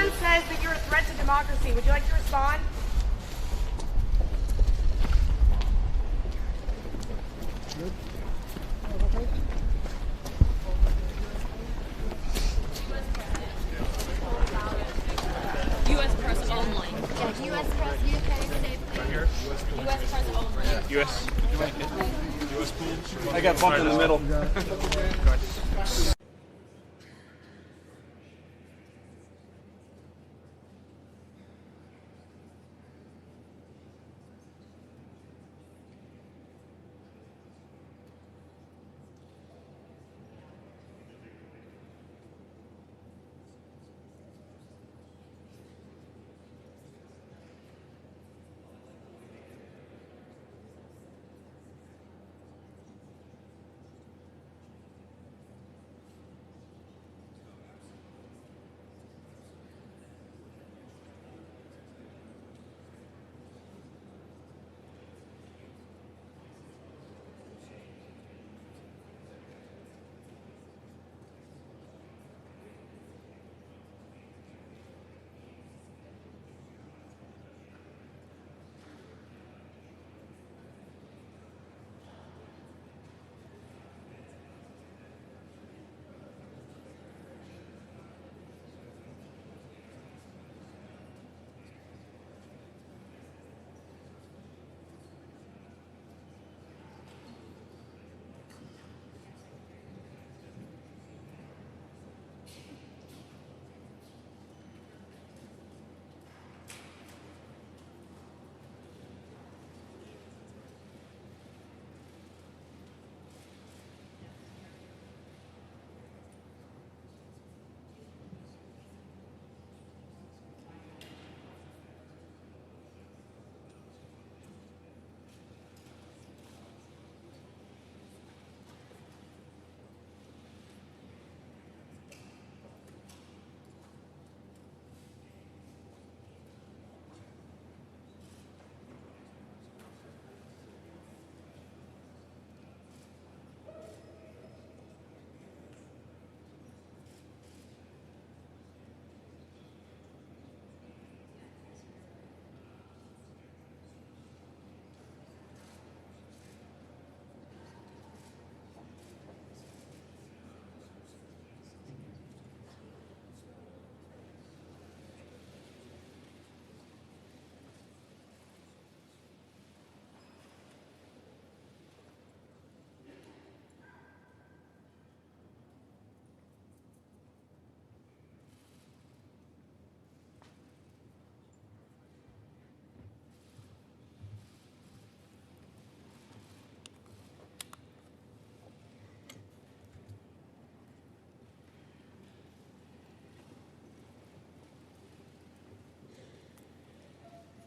Iran says that you're a threat to democracy. Would you like to respond? U.S. press only. Yeah, U.S. press, UK, safely. U.S. press only. U.S. U.S. pool. I got bumped in the middle.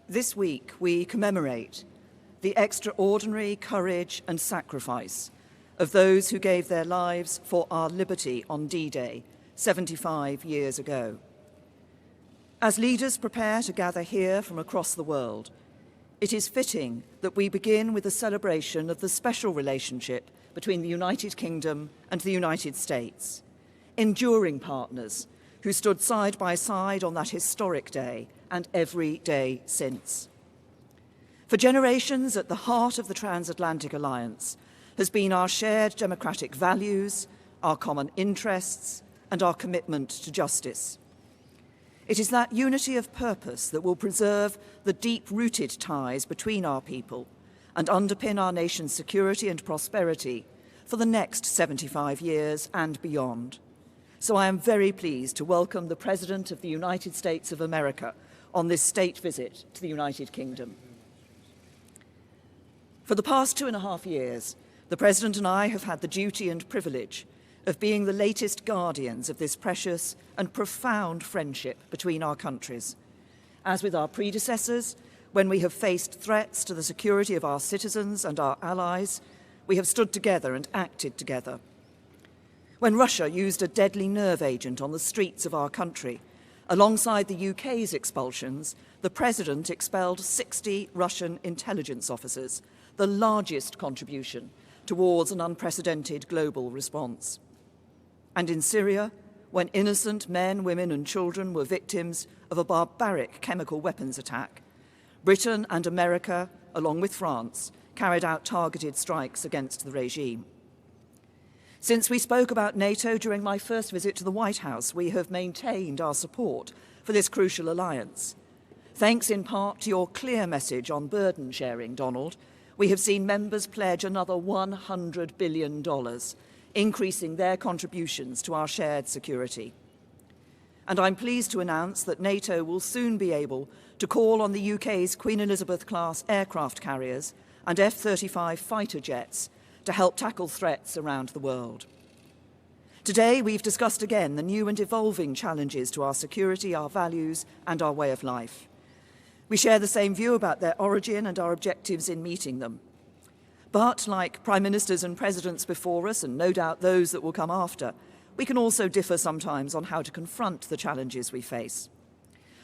This week, we commemorate the extraordinary courage and sacrifice of those who gave their lives for our liberty on D-Day 75 years ago. As leaders prepare to gather here from across the world, it is fitting that we begin with a celebration of the special relationship between the United Kingdom and the United States, enduring partners who stood side by side on that historic day and every day since. For generations, at the heart of the transatlantic alliance has been our shared democratic values, our common interests, and our commitment to justice. It is that unity of purpose that will preserve the deep-rooted ties between our people and underpin our nation's security and prosperity for the next 75 years and beyond. So I am very pleased to welcome the President of the United States of America on this state visit to the United Kingdom. For the past 2.5 years, the President and I have had the duty and privilege of being the latest guardians of this precious and profound friendship between our countries. As with our predecessors, when we have faced threats to the security of our citizens and our allies, we have stood together and acted together. When Russia used a deadly nerve agent on the streets of our country, alongside the UK's expulsions, the President expelled 60 Russian intelligence officers, the largest contribution towards an unprecedented global response. And in Syria, when innocent men, women and children were victims of a barbaric chemical weapons attack. Britain and America, along with France, carried out targeted strikes against the regime. Since we spoke about NATO during my first visit to the White House, we have maintained our support for this crucial alliance. Thanks in part to your clear message on burden sharing, Donald, we have seen members pledge another $100 billion, increasing their contributions to our shared security. And I'm pleased to announce that NATO will soon be able to call on the UK's Queen Elizabeth-class aircraft carriers and F-35 fighter jets to help tackle threats around the world. Today, we've discussed again the new and evolving challenges to our security, our values, and our way of life. We share the same view about their origin and our objectives in meeting them. But, like prime ministers and presidents before us, and no doubt those that will come after, we can also differ sometimes on how to confront the challenges we face.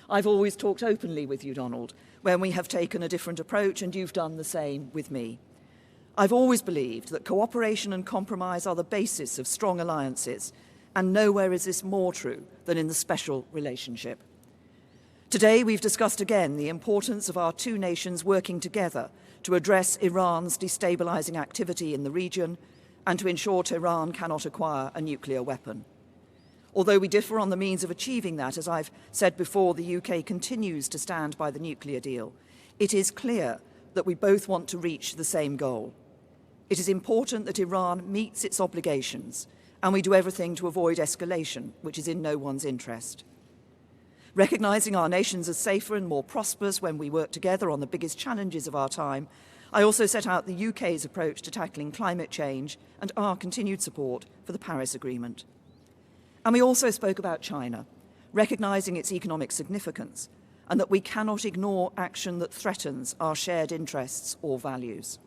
I've always talked openly with you, Donald, when we have taken a different approach, and you've done the same with me. I've always believed that cooperation and compromise are the basis of strong alliances, and nowhere is this more true than in the special relationship. Today, we've discussed again the importance of our two nations working together to address Iran's destabilizing activity in the region and to ensure Tehran cannot acquire a nuclear weapon. Although we differ on the means of achieving that, as I've said before, the UK continues to stand by the nuclear deal. It is clear that we both want to reach the same goal. It is important that Iran meets its obligations, and we do everything to avoid escalation, which is in no one's interest. Recognising our nations as safer and more prosperous when we work together on the biggest challenges of our time, I also set out the UK's approach to tackling climate change and our continued support for the Paris Agreement. And we also spoke about China, recognising its economic significance and that we cannot ignore action that threatens our shared interests or values.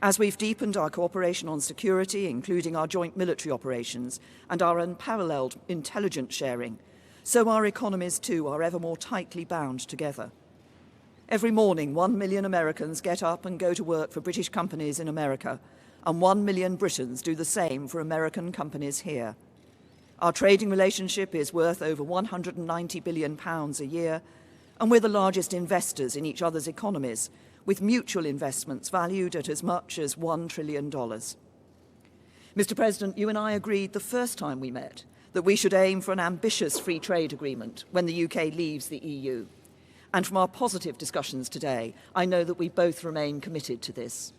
As we've deepened our cooperation on security, including our joint military operations and our unparalleled intelligence sharing, so our economies too are ever more tightly bound together. Every morning, 1 million Americans get up and go to work for British companies in America, and 1 million Britons do the same for American companies here. Our trading relationship is worth over £190 billion a year, and we're the largest investors in each other's economies, with mutual investments valued at as much as $1 trillion. Mr. President, you and I agreed the first time we met that we should aim for an ambitious free trade agreement when the UK leaves the EU. And from our positive discussions today, I know that we both remain committed to this.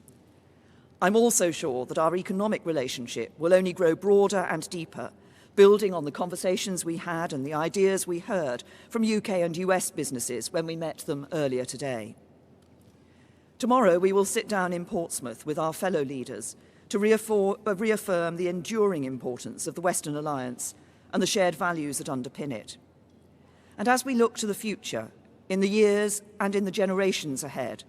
I'm also sure that our economic relationship will only grow broader and deeper, building on the conversations we had and the ideas we heard from UK and US businesses when we met them earlier today. Tomorrow, we will sit down in Portsmouth with our fellow leaders to reaffirm the enduring importance of the Western Alliance and the shared values that underpin it. And as we look to the future, in the years and in the generations ahead,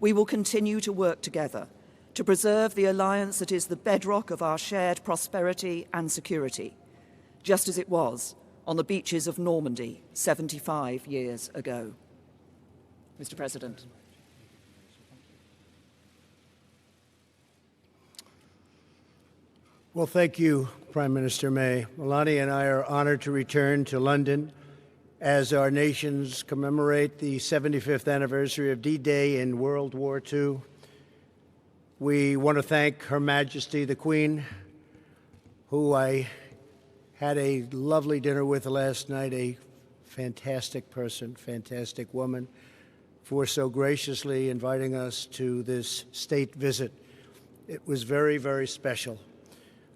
we will continue to work together to preserve the alliance that is the bedrock of our shared prosperity and security, just as it was on the beaches of Normandy 75 years ago. Mr. President. Well, thank you, Prime Minister May. Melania and I are honored to return to London as our nations commemorate the 75th anniversary of D-Day in World War II. We want to thank Her Majesty the Queen, who I had a lovely dinner with last night, a fantastic person, fantastic woman, for so graciously inviting us to this state visit. It was very, very special.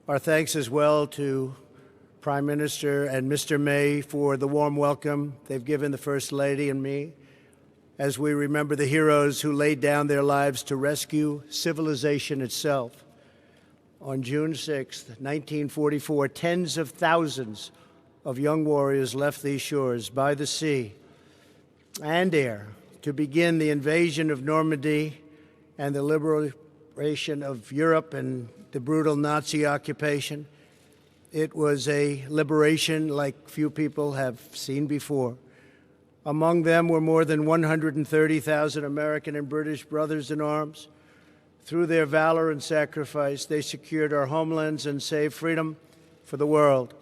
Our thanks as well to Prime Minister and Mr. May for the warm welcome they've given the First Lady and me as we remember the heroes who laid down their lives to rescue civilization itself. On June 6, 1944, tens of thousands of young warriors left these shores by the sea and air to begin the invasion of Normandy and the liberation of Europe and the brutal Nazi occupation. It was a liberation like few people have seen before. Among them were more than 130,000 American and British brothers in arms. Through their valor and sacrifice, they secured our homelands and saved freedom for the world.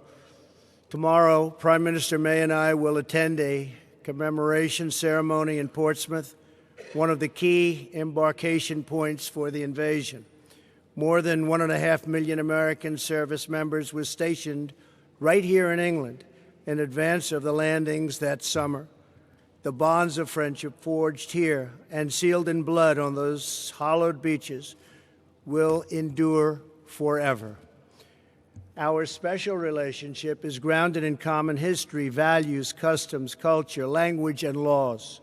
Tomorrow, Prime Minister May and I will attend a commemoration ceremony in Portsmouth, one of the key embarkation points for the invasion. More than 1.5 million American service members were stationed right here in England in advance of the landings that summer. The bonds of friendship forged here and sealed in blood on those hallowed beaches will endure forever. Our special relationship is grounded in common history, values, customs, culture, language, and laws.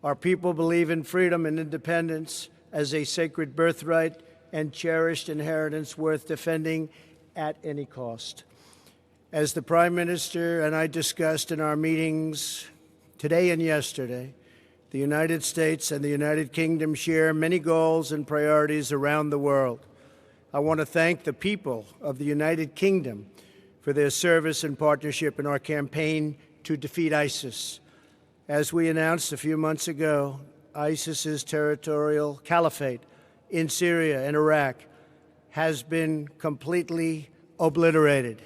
Our people believe in freedom and independence as a sacred birthright and cherished inheritance worth defending at any cost. As the Prime Minister and I discussed in our meetings today and yesterday, the United States and the United Kingdom share many goals and priorities around the world. I want to thank the people of the United Kingdom for their service and partnership in our campaign to defeat ISIS. As we announced a few months ago, ISIS's territorial caliphate in Syria and Iraq has been completely obliterated,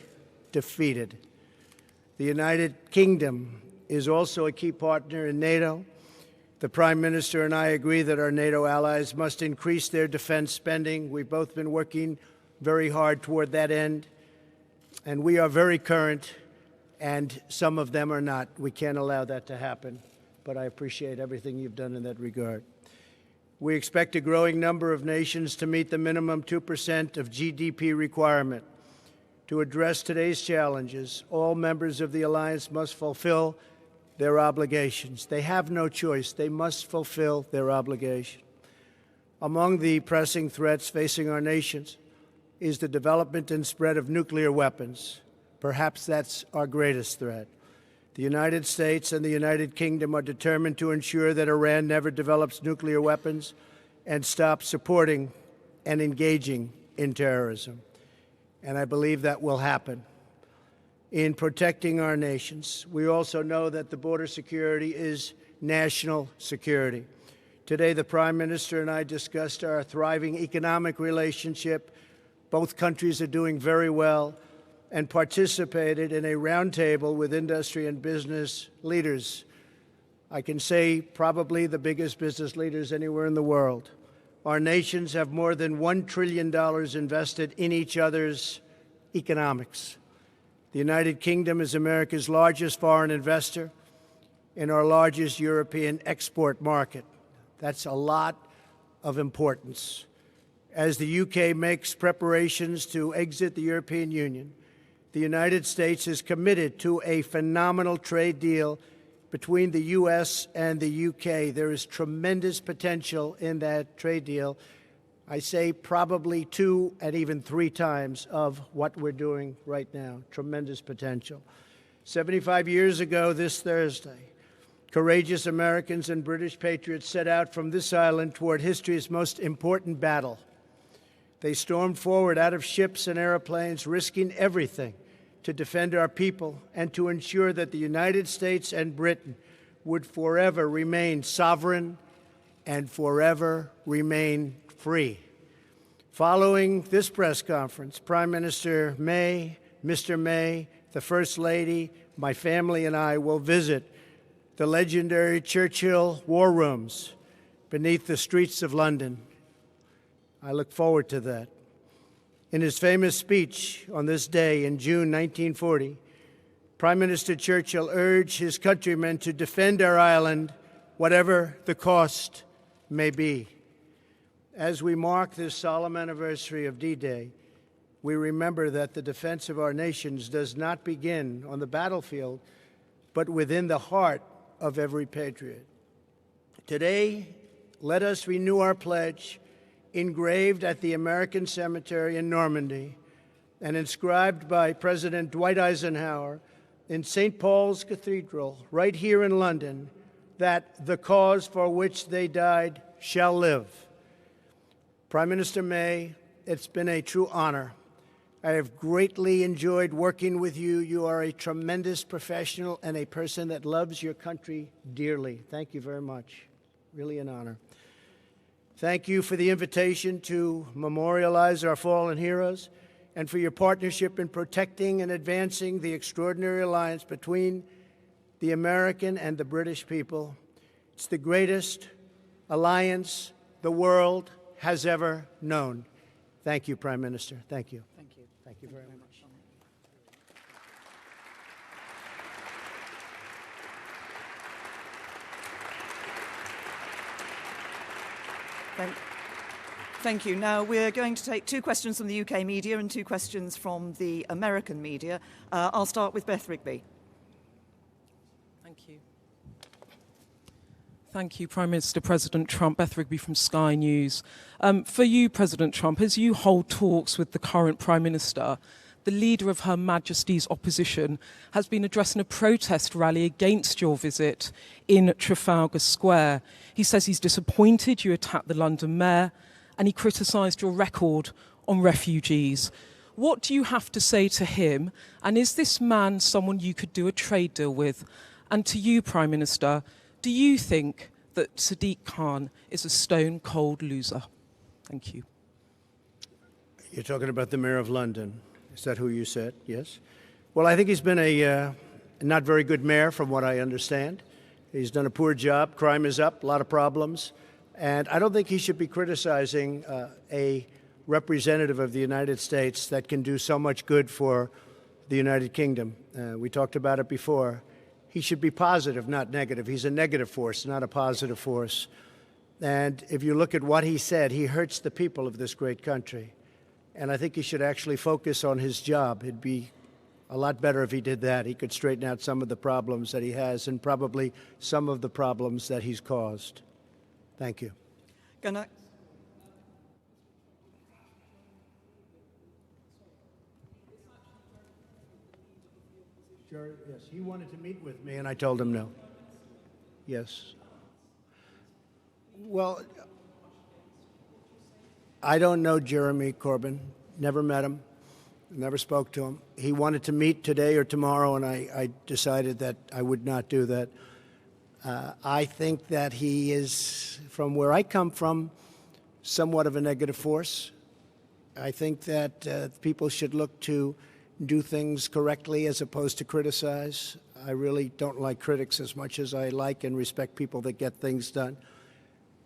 defeated. The United Kingdom is also a key partner in NATO. The Prime Minister and I agree that our NATO allies must increase their defense spending. We've both been working very hard toward that end, and we are very current, and some of them are not. We can't allow that to happen, but I appreciate everything you've done in that regard. We expect a growing number of nations to meet the minimum 2% of GDP requirement. To address today's challenges, all members of the alliance must fulfill their obligations. They have no choice. They must fulfill their obligation. Among the pressing threats facing our nations is the development and spread of nuclear weapons. Perhaps that's our greatest threat. The United States and the United Kingdom are determined to ensure that Iran never develops nuclear weapons and stops supporting and engaging in terrorism. And I believe that will happen. In protecting our nations, we also know that the border security is national security. Today, the Prime Minister and I discussed our thriving economic relationship. Both countries are doing very well, and participated in a roundtable with industry and business leaders. I can say probably the biggest business leaders anywhere in the world. Our nations have more than $1 trillion invested in each other's economics. The United Kingdom is America's largest foreign investor and our largest European export market. That's a lot of importance. As the UK makes preparations to exit the European Union, the United States is committed to a phenomenal trade deal between the U.S. and the UK. There is tremendous potential in that trade deal. I say probably 2 and even 3 times of what we're doing right now. Tremendous potential. 75 years ago this Thursday, courageous Americans and British patriots set out from this island toward history's most important battle. They stormed forward out of ships and airplanes, risking everything to defend our people and to ensure that the United States and Britain would forever remain sovereign and forever remain free. Following this press conference, Prime Minister May, Mr. May, the First Lady, my family and I will visit the legendary Churchill War Rooms beneath the streets of London. I look forward to that. In his famous speech on this day in June 1940, Prime Minister Churchill urged his countrymen to defend our island, whatever the cost may be. As we mark this solemn anniversary of D-Day, we remember that the defense of our nations does not begin on the battlefield, but within the heart of every patriot. Today, let us renew our pledge, engraved at the American Cemetery in Normandy and inscribed by President Dwight Eisenhower in St. Paul's Cathedral, right here in London, that the cause for which they died shall live. Prime Minister May, it's been a true honor. I have greatly enjoyed working with you. You are a tremendous professional and a person that loves your country dearly. Thank you very much. Really an honor. Thank you for the invitation to memorialize our fallen heroes. and for your partnership in protecting and advancing the extraordinary alliance between the American and the British people. It's the greatest alliance the world has ever known. Thank you, Prime Minister. Thank you. Thank you. Thank you very much. Thank you. Now we're going to take 2 questions from the UK media and 2 questions from the American media. I'll start with Beth Rigby. Thank you. Thank you, Prime Minister President Trump. Beth Rigby from Sky News. For you, President Trump, as you hold talks with the current Prime Minister, the leader of Her Majesty's opposition has been addressing a protest rally against your visit in Trafalgar Square. He says he's disappointed you attacked the London mayor, and he criticised your record on refugees. What do you have to say to him? And is this man someone you could do a trade deal with? And to you, Prime Minister, do you think that Sadiq Khan is a stone-cold loser? Thank you. You're talking about the Mayor of London. Is that who you said? Yes. Well, I think he's been a not very good mayor, from what I understand. He's done a poor job. Crime is up, a lot of problems. And I don't think he should be criticizing a representative of the United States that can do so much good for the United Kingdom. We talked about it before. He should be positive, not negative. He's a negative force, not a positive force. And if you look at what he said, he hurts the people of this great country. And I think he should actually focus on his job. It'd be a lot better if he did that. He could straighten out some of the problems that he has and probably some of the problems that he's caused. Thank you. Gonna... Jerry, yes, he wanted to meet with me, and I told him no. Yes. Well, I don't know Jeremy Corbyn. Never met him. Never spoke to him. He wanted to meet today or tomorrow, and I decided that I would not do that. I think that he is, from where I come from, somewhat of a negative force. I think that people should look to do things correctly as opposed to criticize. I really don't like critics as much as I like and respect people that get things done.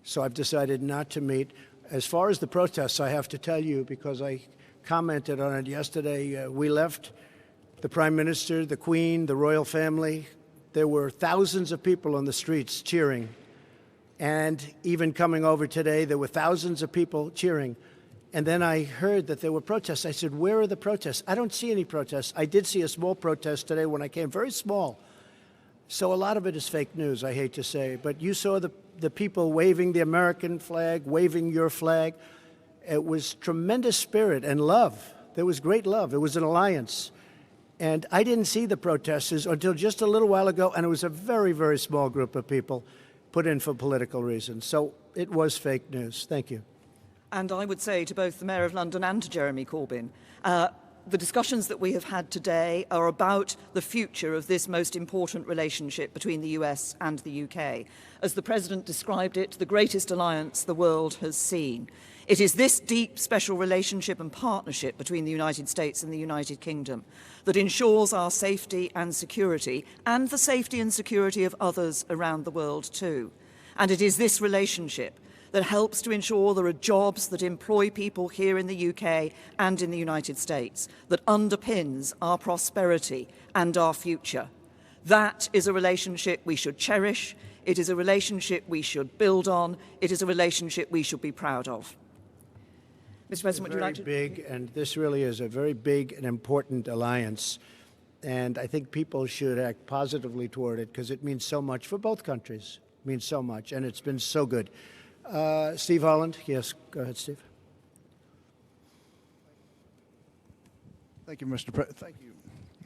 So I've decided not to meet. As far as the protests, I have to tell you, because I commented on it yesterday, we left, the Prime Minister, the Queen, the royal family. There were thousands of people on the streets cheering. And even coming over today, there were thousands of people cheering. And then I heard that there were protests. I said, where are the protests? I don't see any protests. I did see a small protest today when I came, very small. So a lot of it is fake news, I hate to say. But you saw the people waving the American flag, waving your flag. It was tremendous spirit and love. There was great love. It was an alliance. And I didn't see the protesters until just a little while ago, and it was a very, very small group of people put in for political reasons. So it was fake news. Thank you. And I would say to both the Mayor of London and to Jeremy Corbyn, the discussions that we have had today are about the future of this most important relationship between the US and the UK. As the President described it, the greatest alliance the world has seen. It is this deep, special relationship and partnership between the United States and the United Kingdom that ensures our safety and security, and the safety and security of others around the world too. And it is this relationship that helps to ensure there are jobs that employ people here in the UK and in the United States, that underpins our prosperity and our future. That is a relationship we should cherish. It is a relationship we should build on. It is a relationship we should be proud of. Mr. President, would you like to... Big, and this really is a very big and important alliance. And I think people should act positively toward it because it means so much for both countries. It means so much, and it's been so good. Steve Holland. Yes, go ahead, Steve. Thank you, Mr. President. Thank you.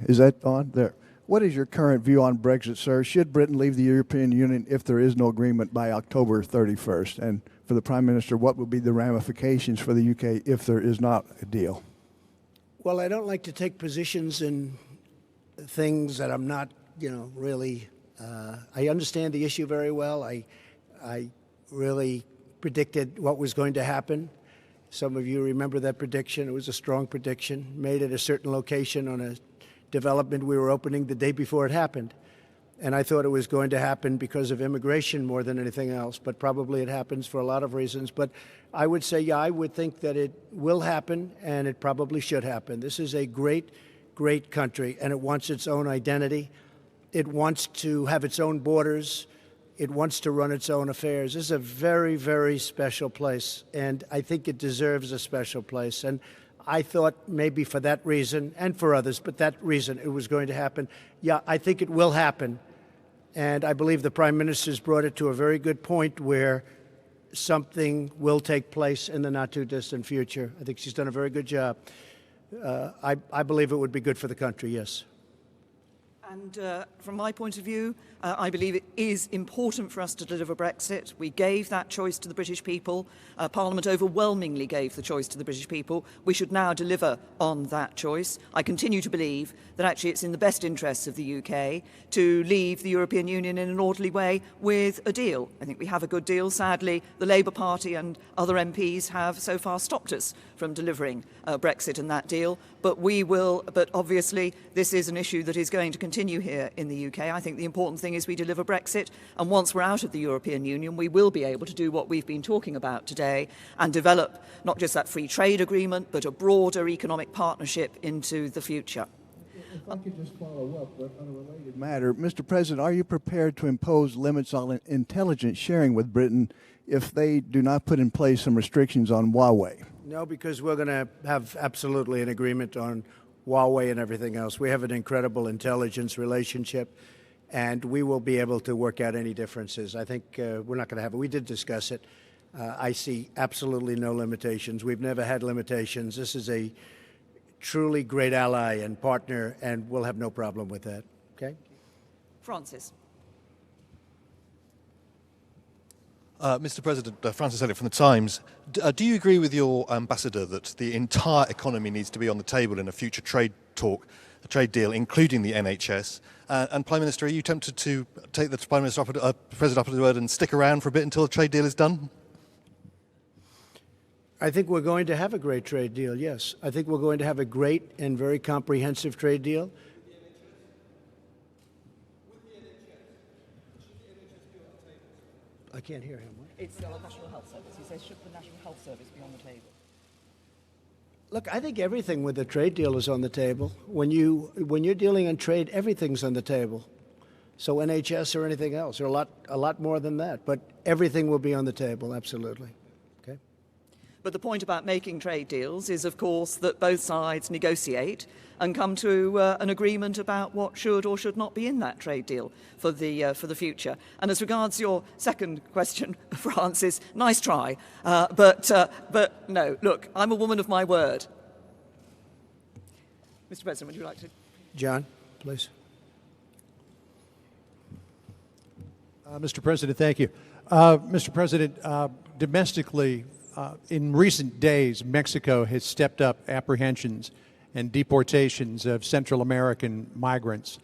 Is that on? There. What is your current view on Brexit, sir? Should Britain leave the European Union if there is no agreement by October 31st? And for the Prime Minister, what would be the ramifications for the UK if there is not a deal? Well, I don't like to take positions in things that I'm not, really. I understand the issue very well. I really predicted what was going to happen. Some of you remember that prediction. It was a strong prediction made at a certain location on a development we were opening the day before it happened. And I thought it was going to happen because of immigration more than anything else, but probably it happens for a lot of reasons. But I would say, yeah, I would think that it will happen, and it probably should happen. This is a great, great country, and it wants its own identity. It wants to have its own borders. It wants to run its own affairs. This is a very, very special place, and I think it deserves a special place. And I thought maybe for that reason, and for others, but that reason it was going to happen. Yeah, I think it will happen. And I believe the Prime Minister's brought it to a very good point where something will take place in the not-too-distant future. I think she's done a very good job. I believe it would be good for the country, yes. And from my point of view, I believe it is important for us to deliver Brexit. We gave that choice to the British people. Parliament overwhelmingly gave the choice to the British people. We should now deliver on that choice. I continue to believe that actually it's in the best interests of the UK to leave the European Union in an orderly way with a deal. I think we have a good deal. Sadly, the Labour Party and other MPs have so far stopped us from delivering Brexit and that deal. But we will, but obviously this is an issue that is going to continue here in the UK. I think the important thing is we deliver Brexit, and once we're out of the European Union, we will be able to do what we've been talking about today and develop not just that free trade agreement, but a broader economic partnership into the future. If I could just follow up on a related matter. Mr. President, are you prepared to impose limits on intelligence sharing with Britain if they do not put in place some restrictions on Huawei? No, because we're going to have absolutely an agreement on Huawei and everything else. We have an incredible intelligence relationship, and we will be able to work out any differences. I think we're not going to have it. We did discuss it. I see absolutely no limitations. We've never had limitations. This is a truly great ally and partner, and we'll have no problem with that. Okay? Francis. Mr. President, Francis Elliott from The Times. Do you agree with your ambassador that the entire economy needs to be on the table in a future trade talk, a trade deal, including the NHS? And Prime Minister, are you tempted to take the Prime Minister President up at his word and stick around for a bit until the trade deal is done? I think we're going to have a great trade deal, yes. I think we're going to have a great and very comprehensive trade deal. I can't hear him. What? It's the National Health Service. He says, should the National Health Service be on the table? Look, I think everything with the trade deal is on the table. When you're dealing on trade, everything's on the table. So NHS or anything else, or a lot more than that. But everything will be on the table, absolutely. Okay. But the point about making trade deals is, of course, that both sides negotiate and come to an agreement about what should or should not be in that trade deal for the future. And as regards your second question, Francis, nice try, but no. Look, I'm a woman of my word. Mr. President, would you like to? John, please. Mr. President, thank you. Mr. President, domestically, in recent days, Mexico has stepped up apprehensions and deportations of Central American migrants.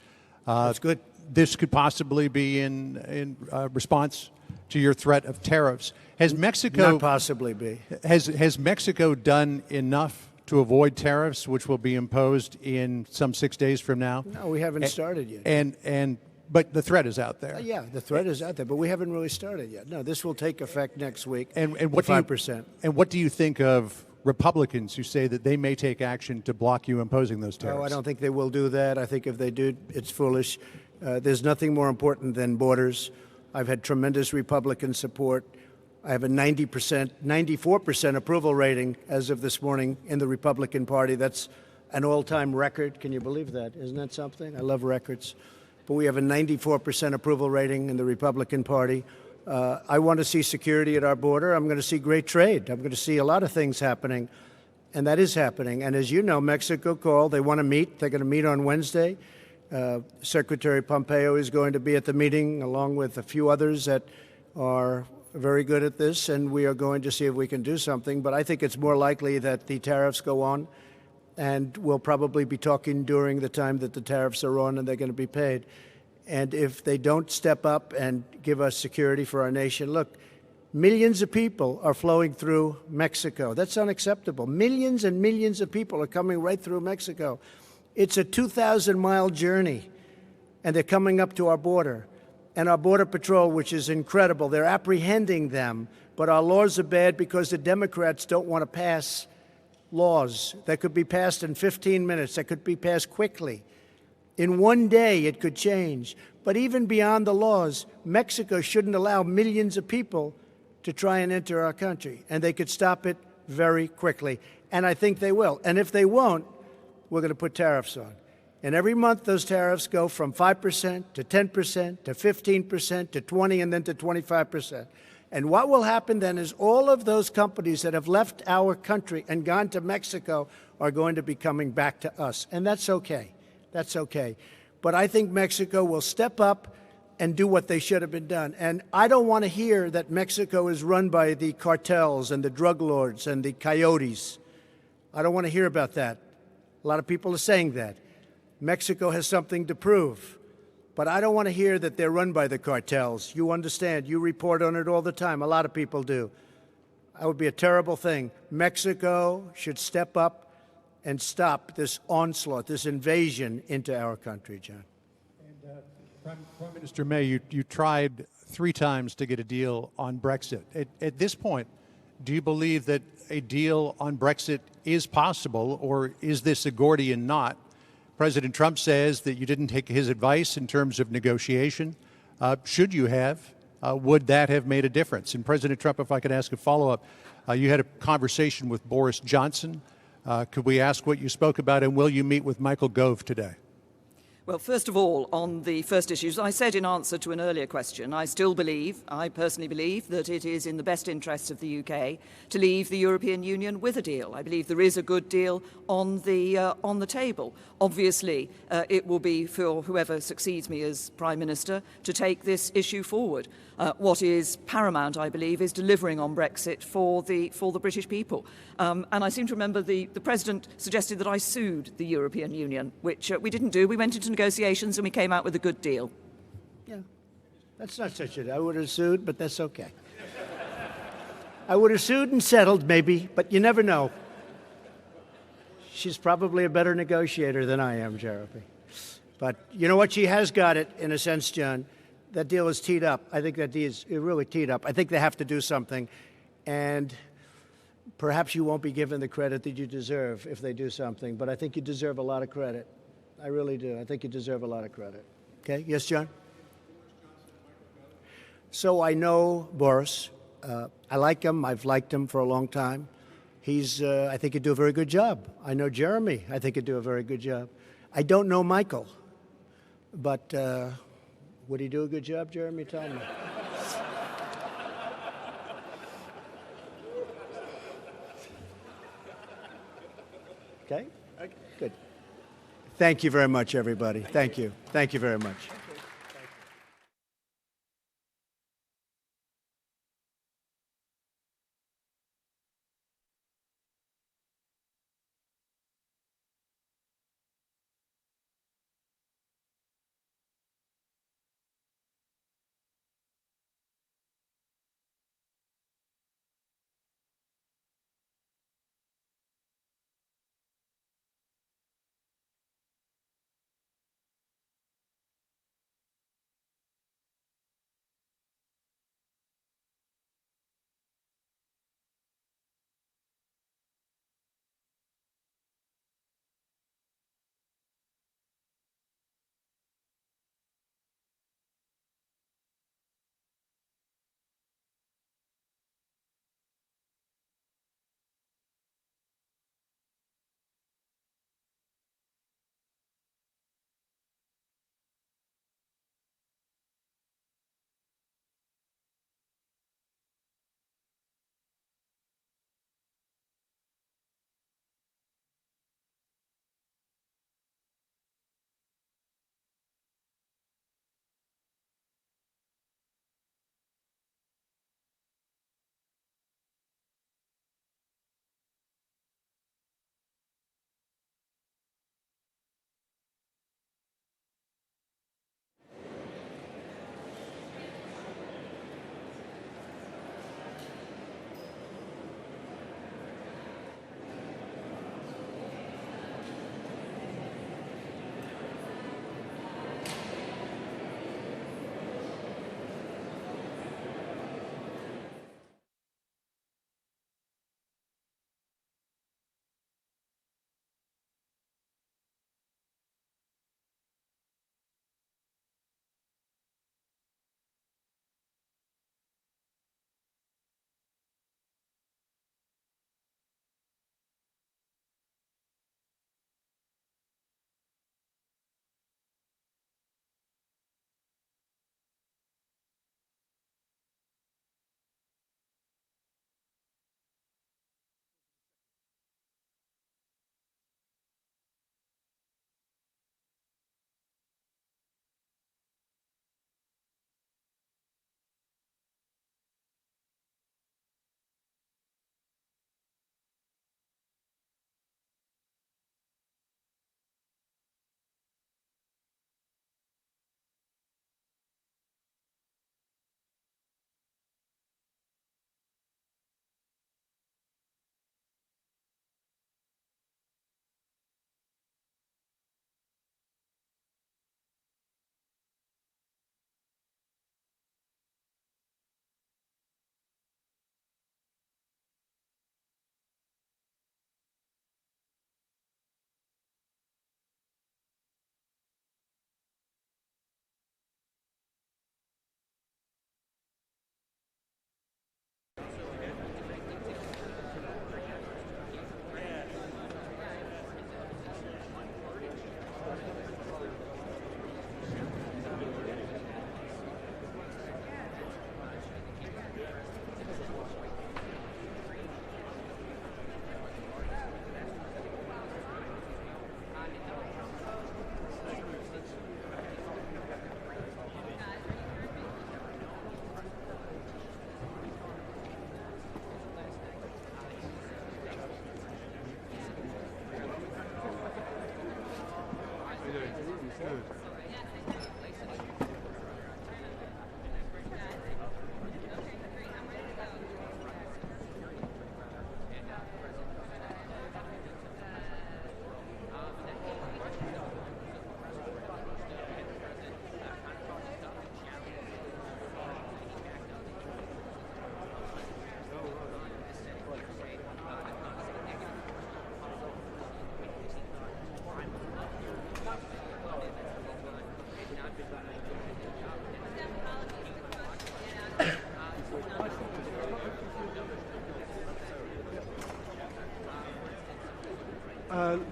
That's good. This could possibly be in response to your threat of tariffs. Has Mexico Not possibly be. Has Mexico done enough to avoid tariffs, which will be imposed in some 6 days from now? No, we haven't started yet. But the threat is out there. Yeah, the threat is out there, but we haven't really started yet. No, this will take effect next week. And what 5%. And what do you think of Republicans who say that they may take action to block you imposing those tariffs? No, I don't think they will do that. I think if they do, it's foolish. There's nothing more important than borders. I've had tremendous Republican support. I have a 94% approval rating as of this morning in the Republican Party. That's an all-time record. Can you believe that? Isn't that something? I love records. But we have a 94% approval rating in the Republican Party. I want to see security at our border. I'm going to see great trade. I'm going to see a lot of things happening, and that is happening. And as you know, Mexico called. They want to meet. They're going to meet on Wednesday. Secretary Pompeo is going to be at the meeting, along with a few others that are very good at this, and we are going to see if we can do something. But I think it's more likely that the tariffs go on, and we'll probably be talking during the time that the tariffs are on and they're going to be paid. And if they don't step up and give us security for our nation, look, Millions of people are flowing through Mexico. That's unacceptable. Millions and millions of people are coming right through Mexico. It's a 2,000-mile journey, and they're coming up to our border. And our Border Patrol, which is incredible, they're apprehending them. But our laws are bad because the Democrats don't want to pass laws that could be passed in 15 minutes, that could be passed quickly. In one day, it could change. But even beyond the laws, Mexico shouldn't allow millions of people to try and enter our country. And they could stop it very quickly. And I think they will. And if they won't, we're going to put tariffs on. And every month, those tariffs go from 5% to 10% to 15% to 20% and then to 25%. And what will happen then is all of those companies that have left our country and gone to Mexico are going to be coming back to us. And that's okay. That's okay. But I think Mexico will step up and do what they should have been done. And I don't want to hear that Mexico is run by the cartels and the drug lords and the coyotes. I don't want to hear about that. A lot of people are saying that. Mexico has something to prove. But I don't want to hear that they're run by the cartels. You understand. You report on it all the time. A lot of people do. That would be a terrible thing. Mexico should step up and stop this onslaught, this invasion into our country, John. And Prime Minister May, you tried 3 times to get a deal on Brexit. At this point, do you believe that a deal on Brexit is possible, or is this a Gordian knot? President Trump says that you didn't take his advice in terms of negotiation. Should you have? Would that have made a difference? And President Trump, if I could ask a follow-up, you had a conversation with Boris Johnson. Could we ask what you spoke about, and will you meet with Michael Gove today? Well, first of all, on the first issues, I said in answer to an earlier question, I personally believe that it is in the best interests of the UK to leave the European Union with a deal. I believe there is a good deal on the table. Obviously, it will be for whoever succeeds me as Prime Minister to take this issue forward. What is paramount, I believe, is delivering on Brexit for the British people. And I seem to remember the President suggested that I sued the European Union, which we didn't do. We went into negotiations and we came out with a good deal. Yeah, that's not such a... I would have sued, but that's okay. I would have sued and settled, maybe, but you never know. She's probably a better negotiator than I am, Jeremy. But you know what? She has got it, in a sense, John. That deal is teed up. I think that deal is really teed up. I think they have to do something. And perhaps you won't be given the credit that you deserve if they do something. But I think you deserve a lot of credit. I really do. I think you deserve a lot of credit. Okay? Yes, John? So I know Boris. I like him. I've liked him for a long time. I think he'd do a very good job. I know Jeremy. I think he'd do a very good job. I don't know Michael. But would he do a good job, Jeremy? Tell me. Okay? Good. Thank you very much, everybody. Thank you. Thank you very much.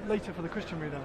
later for the Christian reader.